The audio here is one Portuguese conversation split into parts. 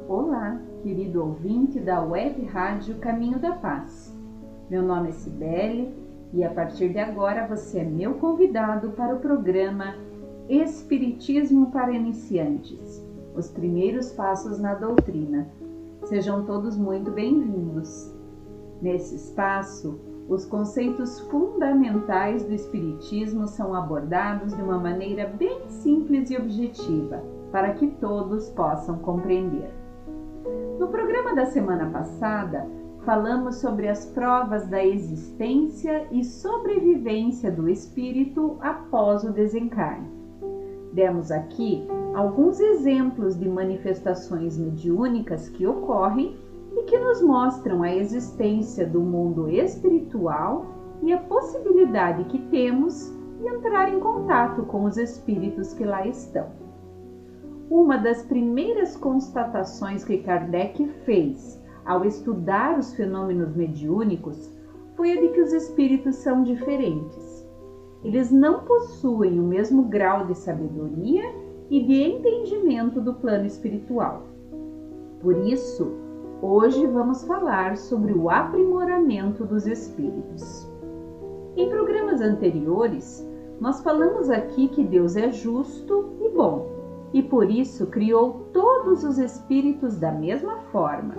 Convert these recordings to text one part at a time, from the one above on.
Olá, querido ouvinte da Web Rádio Caminho da Paz. Meu nome é Cibele e a partir de agora você é meu convidado para o programa Espiritismo para Iniciantes, os primeiros passos na doutrina. Sejam todos muito bem-vindos. Nesse espaço, os conceitos fundamentais do Espiritismo são abordados de uma maneira bem simples e objetiva, para que todos possam compreender. No programa da semana passada, falamos sobre as provas da existência e sobrevivência do espírito após o desencarne. Demos aqui alguns exemplos de manifestações mediúnicas que ocorrem e que nos mostram a existência do mundo espiritual e a possibilidade que temos de entrar em contato com os espíritos que lá estão. Uma das primeiras constatações que Kardec fez ao estudar os fenômenos mediúnicos foi a de que os espíritos são diferentes. Eles não possuem o mesmo grau de sabedoria e de entendimento do plano espiritual. Por isso, hoje vamos falar sobre o aprimoramento dos espíritos. Em programas anteriores, nós falamos aqui que Deus é justo e bom, e por isso criou todos os espíritos da mesma forma,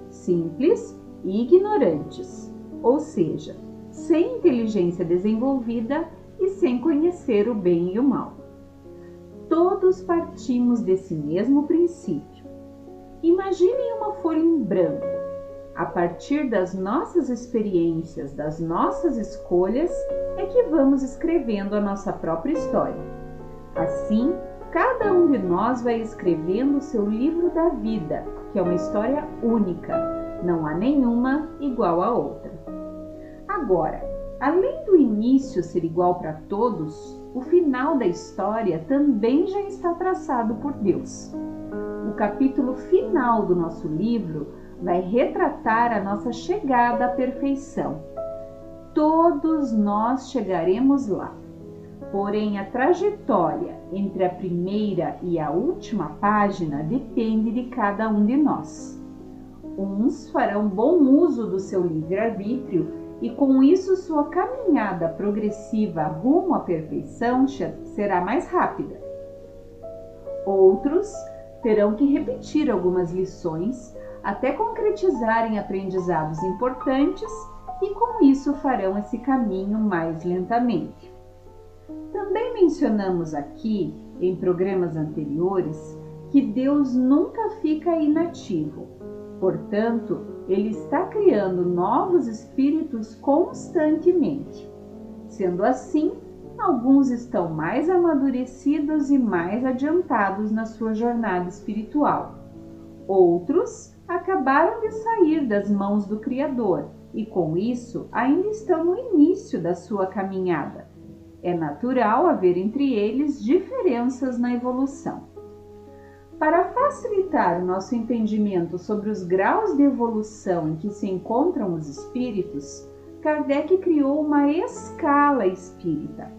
simples e ignorantes, ou seja, sem inteligência desenvolvida e sem conhecer o bem e o mal. Todos partimos desse mesmo princípio. Imaginem uma folha em branco. A partir das nossas experiências, das nossas escolhas, é que vamos escrevendo a nossa própria história. Assim, cada um de nós vai escrevendo o seu livro da vida, que é uma história única, não há nenhuma igual à outra. Agora, além do início ser igual para todos, o final da história também já está traçado por Deus. O capítulo final do nosso livro vai retratar a nossa chegada à perfeição. Todos nós chegaremos lá. Porém, a trajetória entre a primeira e a última página depende de cada um de nós. Uns farão bom uso do seu livre-arbítrio e, com isso, sua caminhada progressiva rumo à perfeição será mais rápida. Outros terão que repetir algumas lições até concretizarem aprendizados importantes e, com isso, farão esse caminho mais lentamente. Também mencionamos aqui, em programas anteriores, que Deus nunca fica inativo. Portanto, Ele está criando novos espíritos constantemente. Sendo assim, alguns estão mais amadurecidos e mais adiantados na sua jornada espiritual. Outros acabaram de sair das mãos do Criador e, com isso, ainda estão no início da sua caminhada. É natural haver entre eles diferenças na evolução. Para facilitar o nosso entendimento sobre os graus de evolução em que se encontram os espíritos, Kardec criou uma escala espírita.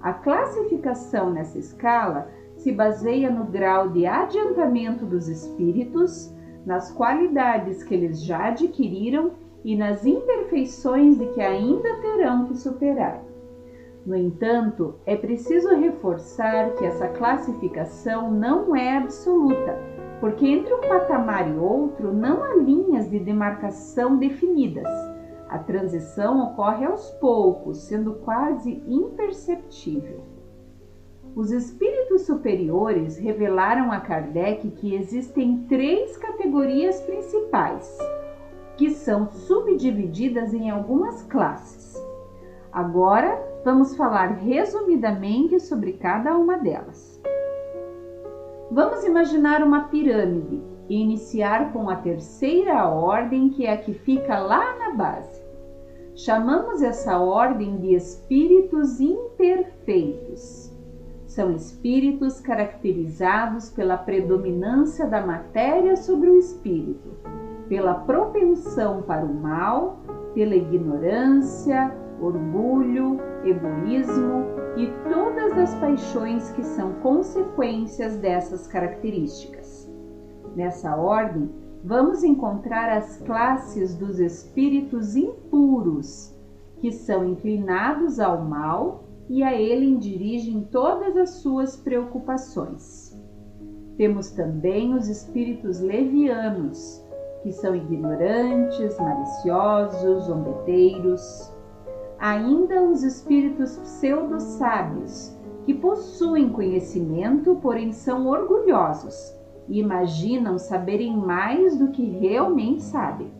A classificação nessa escala se baseia no grau de adiantamento dos espíritos, nas qualidades que eles já adquiriram e nas imperfeições de que ainda terão que superar. No entanto, é preciso reforçar que essa classificação não é absoluta, porque entre um patamar e outro não há linhas de demarcação definidas. A transição ocorre aos poucos, sendo quase imperceptível. Os espíritos superiores revelaram a Kardec que existem 3 categorias principais, que são subdivididas em algumas classes. Agora, vamos falar resumidamente sobre cada uma delas. Vamos imaginar uma pirâmide e iniciar com a terceira ordem, que é a que fica lá na base. Chamamos essa ordem de espíritos imperfeitos. São espíritos caracterizados pela predominância da matéria sobre o espírito, pela propensão para o mal, pela ignorância, orgulho, egoísmo e todas as paixões que são consequências dessas características. Nessa ordem, vamos encontrar as classes dos espíritos impuros, que são inclinados ao mal e a ele dirigem todas as suas preocupações. Temos também os espíritos levianos, que são ignorantes, maliciosos, zombeteiros. Ainda os espíritos pseudo-sábios, que possuem conhecimento, porém são orgulhosos e imaginam saberem mais do que realmente sabem.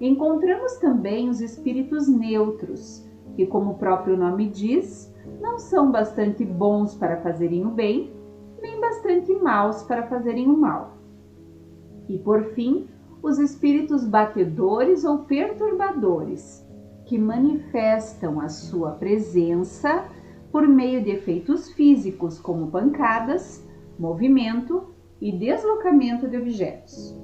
Encontramos também os espíritos neutros, que, como o próprio nome diz, não são bastante bons para fazerem o bem, nem bastante maus para fazerem o mal. E, por fim, os espíritos batedores ou perturbadores, que manifestam a sua presença por meio de efeitos físicos como pancadas, movimento e deslocamento de objetos.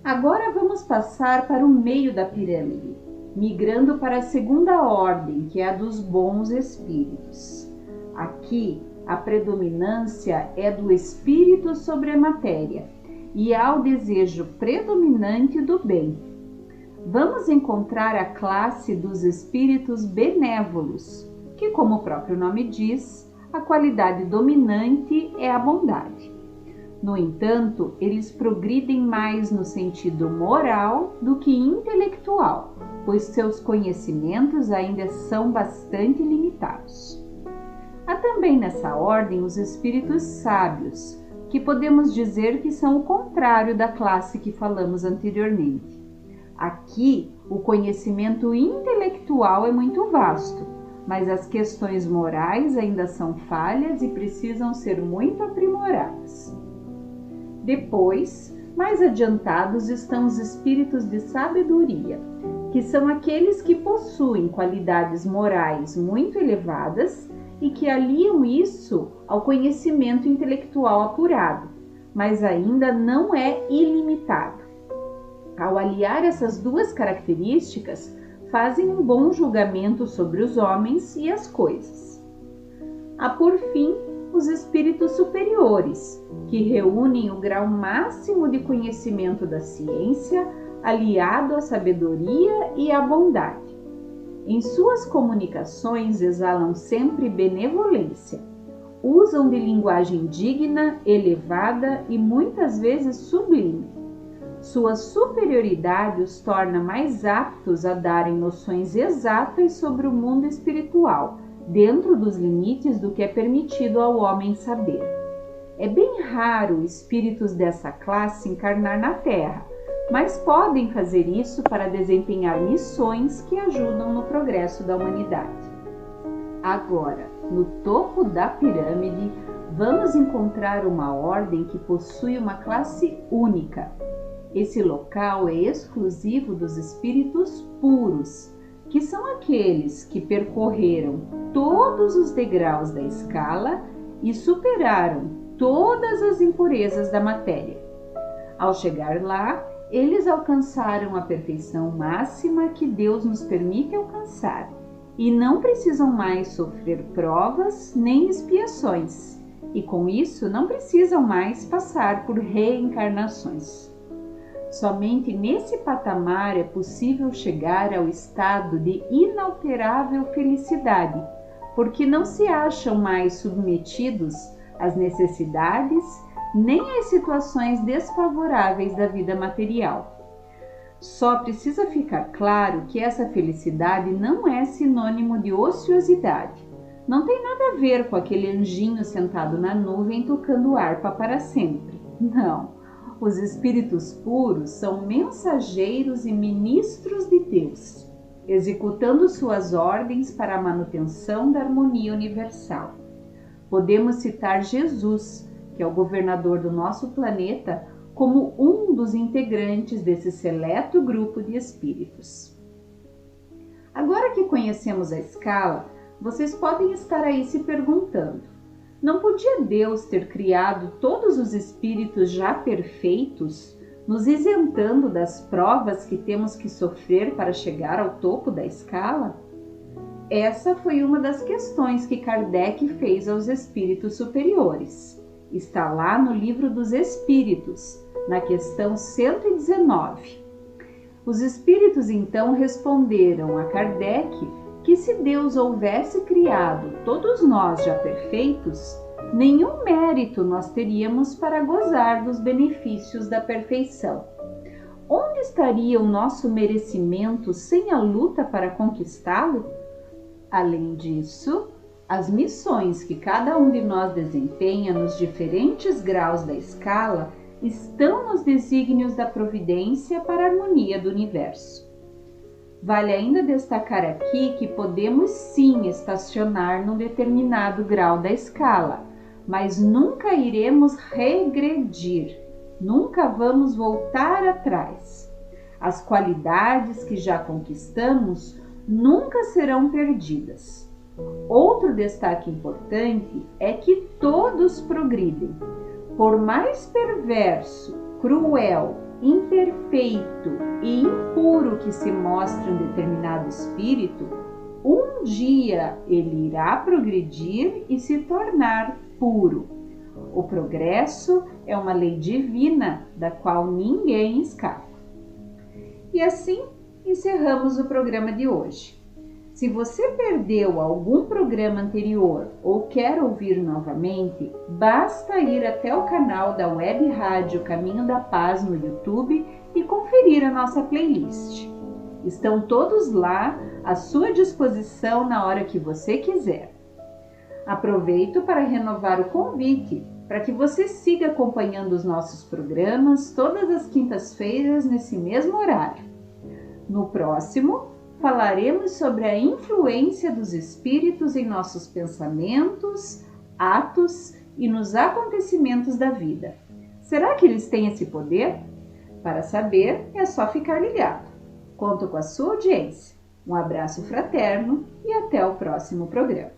Agora vamos passar para o meio da pirâmide, migrando para a segunda ordem, que é a dos bons espíritos. Aqui, a predominância é do espírito sobre a matéria e há o desejo predominante do bem. Vamos encontrar a classe dos espíritos benévolos, que, como o próprio nome diz, a qualidade dominante é a bondade. No entanto, eles progridem mais no sentido moral do que intelectual, pois seus conhecimentos ainda são bastante limitados. Há também nessa ordem os espíritos sábios, que podemos dizer que são o contrário da classe que falamos anteriormente. Aqui, o conhecimento intelectual é muito vasto, mas as questões morais ainda são falhas e precisam ser muito aprimoradas. Depois, mais adiantados, estão os espíritos de sabedoria, que são aqueles que possuem qualidades morais muito elevadas e que aliam isso ao conhecimento intelectual apurado, mas ainda não é ilimitado. Ao aliar essas duas características, fazem um bom julgamento sobre os homens e as coisas. Há, por fim, os espíritos superiores, que reúnem o grau máximo de conhecimento da ciência, aliado à sabedoria e à bondade. Em suas comunicações exalam sempre benevolência, usam de linguagem digna, elevada e muitas vezes sublime. Sua superioridade os torna mais aptos a darem noções exatas sobre o mundo espiritual, dentro dos limites do que é permitido ao homem saber. É bem raro espíritos dessa classe encarnar na Terra, mas podem fazer isso para desempenhar missões que ajudam no progresso da humanidade. Agora, no topo da pirâmide, vamos encontrar uma ordem que possui uma classe única. Esse local é exclusivo dos espíritos puros, que são aqueles que percorreram todos os degraus da escala e superaram todas as impurezas da matéria. Ao chegar lá, eles alcançaram a perfeição máxima que Deus nos permite alcançar e não precisam mais sofrer provas nem expiações, e com isso não precisam mais passar por reencarnações. Somente nesse patamar é possível chegar ao estado de inalterável felicidade, porque não se acham mais submetidos às necessidades nem às situações desfavoráveis da vida material. Só precisa ficar claro que essa felicidade não é sinônimo de ociosidade. Não tem nada a ver com aquele anjinho sentado na nuvem tocando harpa para sempre. Não. Os espíritos puros são mensageiros e ministros de Deus, executando suas ordens para a manutenção da harmonia universal. Podemos citar Jesus, que é o governador do nosso planeta, como um dos integrantes desse seleto grupo de espíritos. Agora que conhecemos a escala, vocês podem estar aí se perguntando: não podia Deus ter criado todos os espíritos já perfeitos, nos isentando das provas que temos que sofrer para chegar ao topo da escala? Essa foi uma das questões que Kardec fez aos espíritos superiores. está lá no Livro dos Espíritos, na questão 119. Os espíritos então responderam a Kardec que se Deus houvesse criado todos nós já perfeitos, nenhum mérito nós teríamos para gozar dos benefícios da perfeição. Onde estaria o nosso merecimento sem a luta para conquistá-lo? Além disso, as missões que cada um de nós desempenha nos diferentes graus da escala estão nos desígnios da providência para a harmonia do universo. Vale ainda destacar aqui que podemos sim estacionar num determinado grau da escala, mas nunca iremos regredir, nunca vamos voltar atrás. As qualidades que já conquistamos nunca serão perdidas. Outro destaque importante é que todos progridem. Por mais perverso, cruel, imperfeito e impuro que se mostre um determinado espírito, um dia ele irá progredir e se tornar puro. O progresso é uma lei divina da qual ninguém escapa. E assim encerramos o programa de hoje. Se você perdeu algum programa anterior ou quer ouvir novamente, basta ir até o canal da Web Rádio Caminho da Paz no YouTube e conferir a nossa playlist. Estão todos lá à sua disposição na hora que você quiser. Aproveito para renovar o convite para que você siga acompanhando os nossos programas todas as quintas-feiras nesse mesmo horário. No próximo, falaremos sobre a influência dos espíritos em nossos pensamentos, atos e nos acontecimentos da vida. Será que eles têm esse poder? Para saber, é só ficar ligado. Conto com a sua audiência. Um abraço fraterno e até o próximo programa.